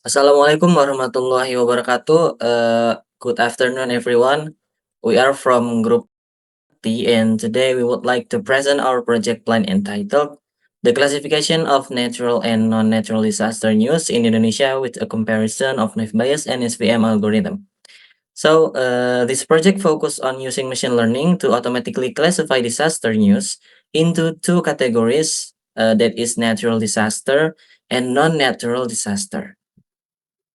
Assalamualaikum warahmatullahi wabarakatuh. Good afternoon, everyone. We are from Group T, and today we would like to present our project plan entitled "The Classification of Natural and Non-Natural Disaster News in Indonesia with a Comparison of Naive Bayes and SVM Algorithm." This project focused on using machine learning to automatically classify disaster news into two categories, that is natural disaster and non-natural disaster.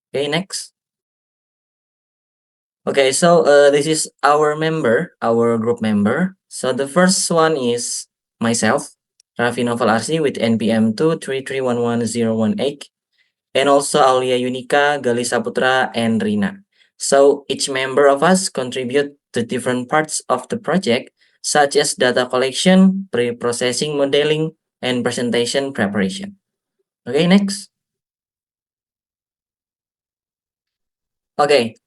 Okay, next. Okay, this is our group member. So the first one is myself, Raffi Novel Arsi with NPM 233110118, and also Aulia Yunika, Gali Saputra, and Rina. So each member of us contribute to different parts of the project, such as data collection, pre-processing modeling, and presentation preparation. Okay, next. Okay,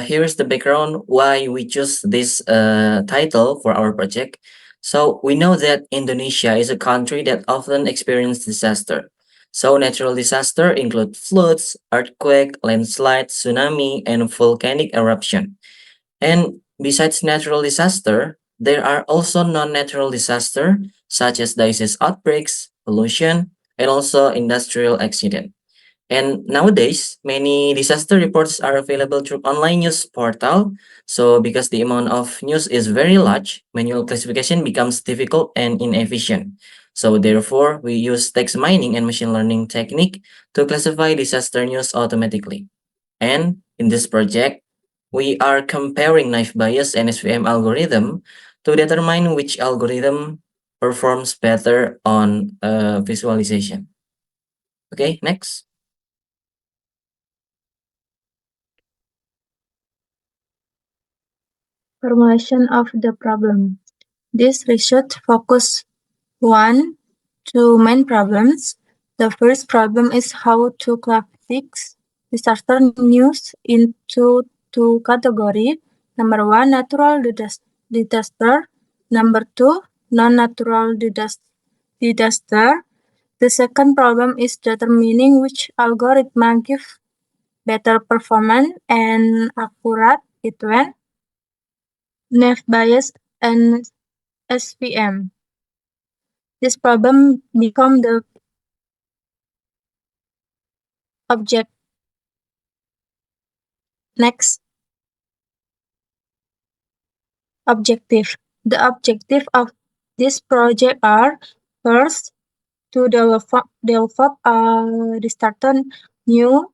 here's the background why we choose this title for our project. So we know that Indonesia is a country that often experiences disaster. So natural disaster include floods, earthquake, landslide, tsunami, and volcanic eruption. And besides natural disaster, there are also non-natural disaster such as disease outbreaks, pollution, and also industrial accident. And nowadays, many disaster reports are available through online news portal. So because the amount of news is very large, manual classification becomes difficult and inefficient. So therefore, we use text mining and machine learning technique to classify disaster news automatically. And in this project, we are comparing knife bias and SVM algorithm to determine which algorithm performs better on visualization. Okay, next. Formulation of the problem. This research focused on two main problems. The first problem is how to classify disaster news into two categories. Number one, natural disaster. Number two, non-natural disaster. The second problem is determining which algorithm gives better performance and accurate between Naive Bayes and SVM. This problem become the object. Next, objective. The objective of this project are first to develop a disaster new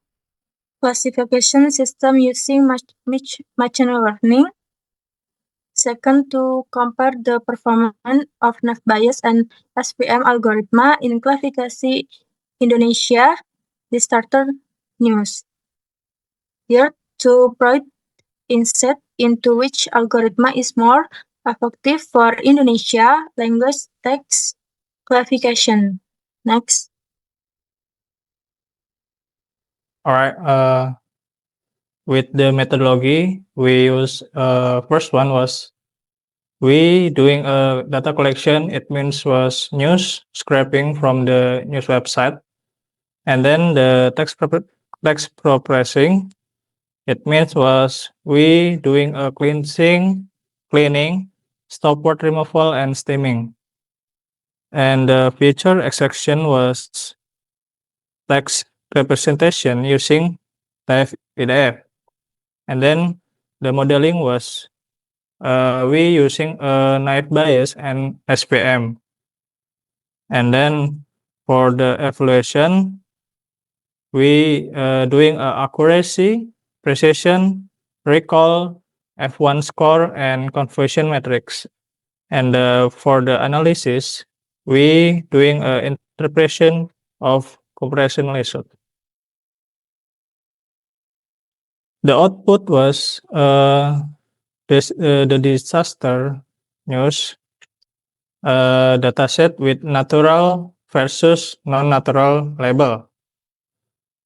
classification system using machine learning. Second, to compare the performance of Naive Bayes and SVM algorithm in classification Indonesia disaster news. Third, to provide insight into which algorithm is more effective for Indonesia language text classification. Next. All right. With the methodology we use, first one was we doing a data collection. It means was news scraping from the news website, and then the text processing. It means was we doing a cleaning, stopword removal, and steaming. And the feature extraction was text representation using PDF. And then the modeling was we using Naive Bayes and SVM. And then for the evaluation, we doing accuracy, precision, recall, F1 score, and conversion metrics. And for the analysis, we doing interpretation of compression result. The output was the disaster news dataset with natural versus non-natural label.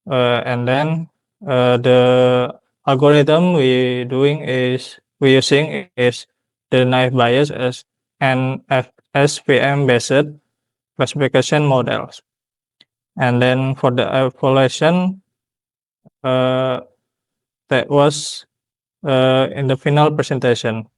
And then the algorithm we using is the Naive Bayes as and SVM based classification models. And then for the evaluation, that was in the final presentation.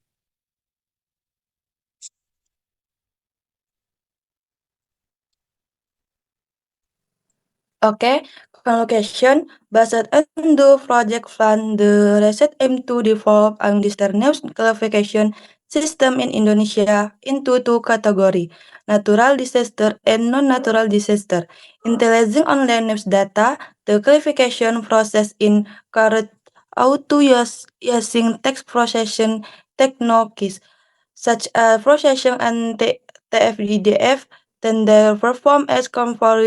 Okay, conclusion. Based on the project plan, the research aim to develop and distinguish classification system in Indonesia into two categories: natural disaster and non-natural disaster. Intelligent on land use data, the classification process in carried out using text processing technologies such as processing and TFDF, then they perform as control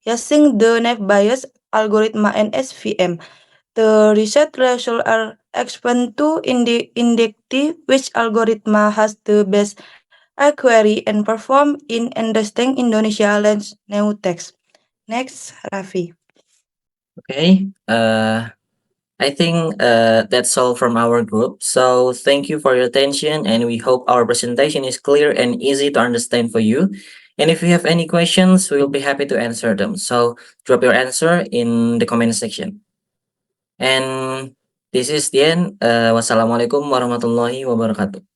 using the net bias algorithm and SVM. The research results are explained to indicate which algorithm has the best query and perform in understanding Indonesia language new text. Next, Raffi. Okay. I think that's all from our group. So thank you for your attention, and we hope our presentation is clear and easy to understand for you. And if you have any questions, we will be happy to answer them. So drop your answer in the comment section. And this is the end. Wassalamualaikum warahmatullahi wabarakatuh.